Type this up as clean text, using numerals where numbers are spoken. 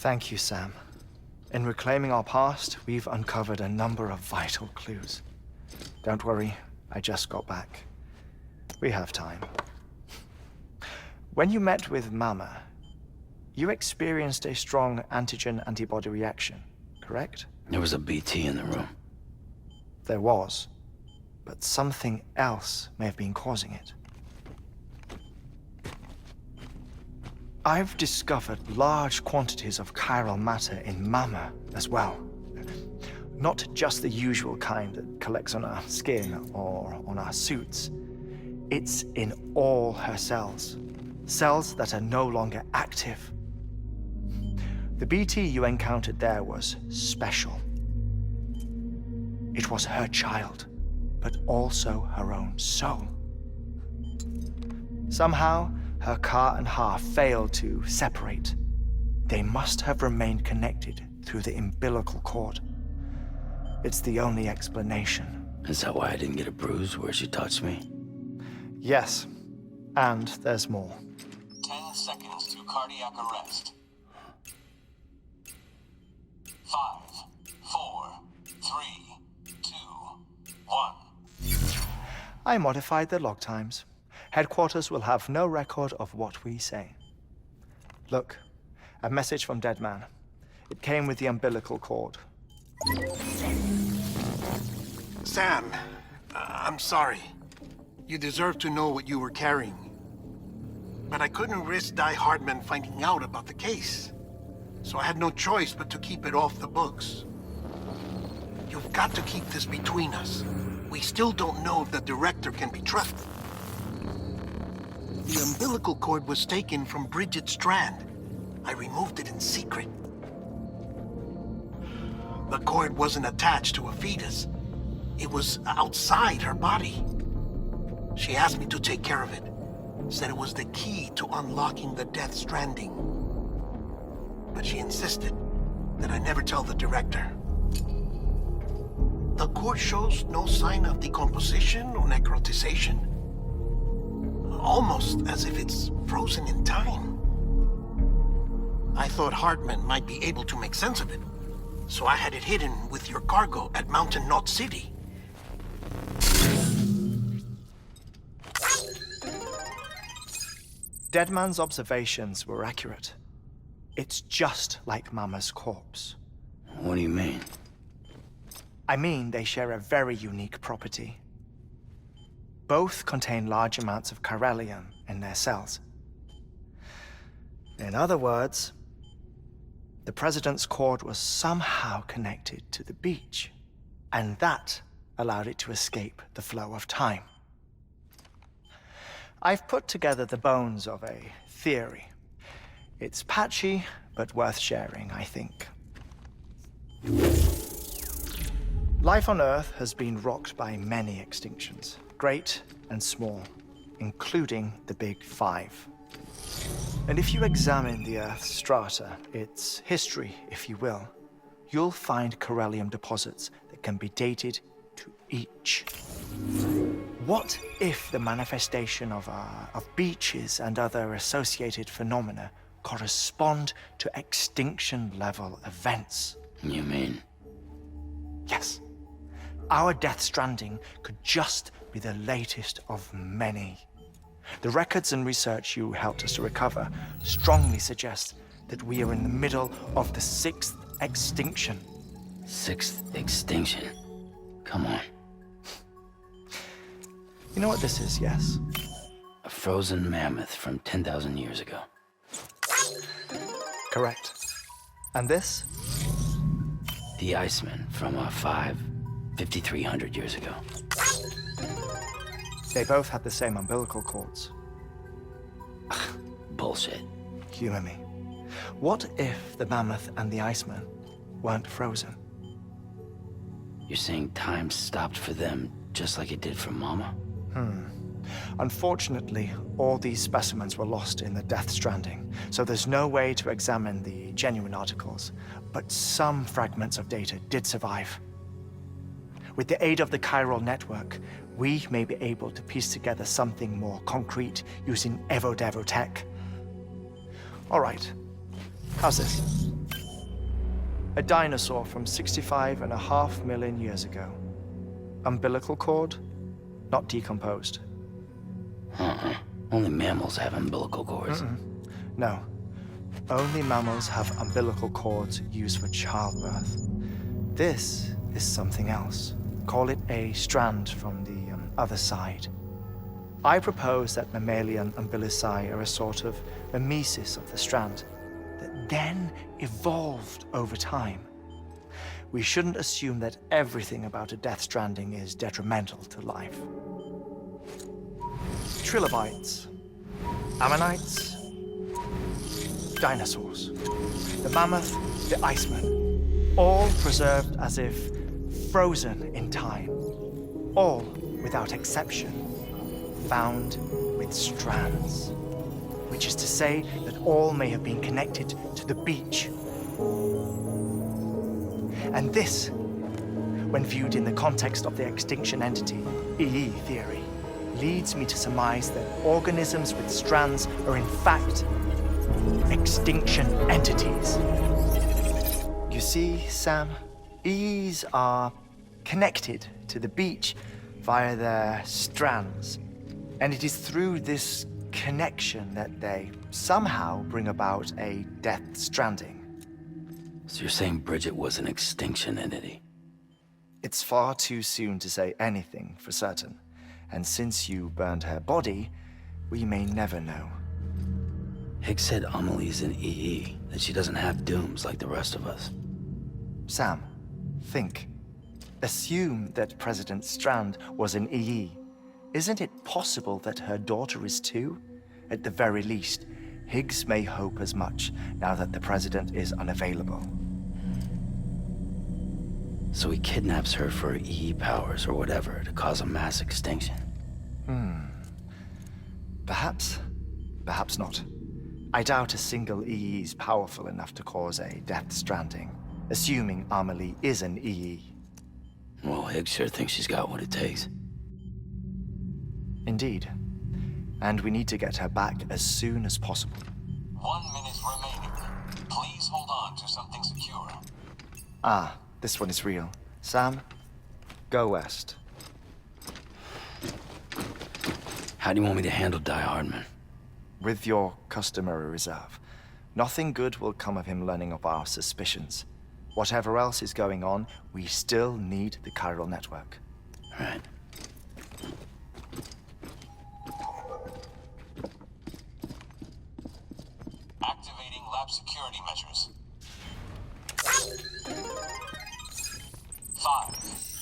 Thank you, Sam. In reclaiming our past, we've uncovered a number of vital clues. Don't worry, I just got back. We have time. When you met with Mama, you experienced a strong antigen-antibody reaction, correct? There was a BT in the room. There was, but something else may have been causing it. I've discovered large quantities of chiral matter in Mama as well. Not just the usual kind that collects on our skin or on our suits. It's in all her cells. Cells that are no longer active. The BT you encountered there was special. It was her child, but also her own soul. Somehow, her car and half failed to separate. They must have remained connected through the umbilical cord. It's the only explanation. Is that why I didn't get a bruise where she touched me? Yes, and there's more. 10 seconds to cardiac arrest. 5, 4, 3, 2, 1. I modified the log times. Headquarters will have no record of what we say. Look, a message from Deadman. It came with the umbilical cord. Sam, I'm sorry. You deserve to know what you were carrying. But I couldn't risk Die Hardman finding out about the case. So I had no choice but to keep it off the books. You've got to keep this between us. We still don't know if the director can be trusted. The umbilical cord was taken from Bridget Strand. I removed it in secret. The cord wasn't attached to a fetus. It was outside her body. She asked me to take care of it. Said it was the key to unlocking the Death Stranding. But she insisted that I never tell the director. The cord shows no sign of decomposition or necrotization. Almost as if it's frozen in time. I thought Hartman might be able to make sense of it, so I had it hidden with your cargo at Mountain Knot City. Deadman's observations were accurate. It's just like Mama's corpse. What do you mean? I mean, they share a very unique property. Both contain large amounts of chiralium in their cells. In other words, the President's cord was somehow connected to the beach, and that allowed it to escape the flow of time. I've put together the bones of a theory. It's patchy, but worth sharing, I think. Life on Earth has been rocked by many extinctions, great and small, including the Big Five. And if you examine the Earth's strata, its history, if you will, you'll find chiralium deposits that can be dated to each. What if the manifestation of beaches and other associated phenomena correspond to extinction-level events? You mean? Yes. Our Death Stranding could just be the latest of many. The records and research you helped us to recover strongly suggest that we are in the middle of the 6th extinction. 6th extinction? Come on. You know what this is, yes? A frozen mammoth from 10,000 years ago. Correct. And this? The Iceman from 5,300 years ago. They both had the same umbilical cords. Bullshit. Humor me. What if the mammoth and the Iceman weren't frozen? You're saying time stopped for them just like it did for Mama? Unfortunately, all these specimens were lost in the Death Stranding, so there's no way to examine the genuine articles, but some fragments of data did survive. With the aid of the chiral network, we may be able to piece together something more concrete using Evo-Devo tech. All right, how's this? A dinosaur from 65.5 million years ago. Umbilical cord, not decomposed. Only mammals have umbilical cords. No. Only mammals have umbilical cords used for childbirth. This is something else. Call it a strand from the other side. I propose that mammalian umbilici are a sort of mimesis of the strand that then evolved over time. We shouldn't assume that everything about a death stranding is detrimental to life. Trilobites, ammonites, dinosaurs, the mammoth, the iceman, all preserved as if frozen in time, all, without exception, found with strands, which is to say that all may have been connected to the beach. And this, when viewed in the context of the extinction entity, EE theory, leads me to surmise that organisms with strands are in fact extinction entities. You see, Sam, EEs are connected to the beach via their strands. And it is through this connection that they somehow bring about a death stranding. So you're saying Bridget was an extinction entity? It's far too soon to say anything for certain. And since you burned her body, we may never know. Higgs said Amelie's an EE, that she doesn't have dooms like the rest of us. Sam, think. Assume that President Strand was an EE. Isn't it possible that her daughter is too? At the very least, Higgs may hope as much now that the president is unavailable. So he kidnaps her for EE powers or whatever to cause a mass extinction. Perhaps. Perhaps not. I doubt a single EE is powerful enough to cause a death stranding, assuming Amelie is an EE. Well, Higgs sure thinks she's got what it takes. Indeed. And we need to get her back as soon as possible. 1 minute remaining. Please hold on to something secure. Ah, this one is real. Sam, go west. How do you want me to handle Die Hardman? With your customary reserve. Nothing good will come of him learning of our suspicions. Whatever else is going on, we still need the chiral network. Right. Activating lab security measures. 5,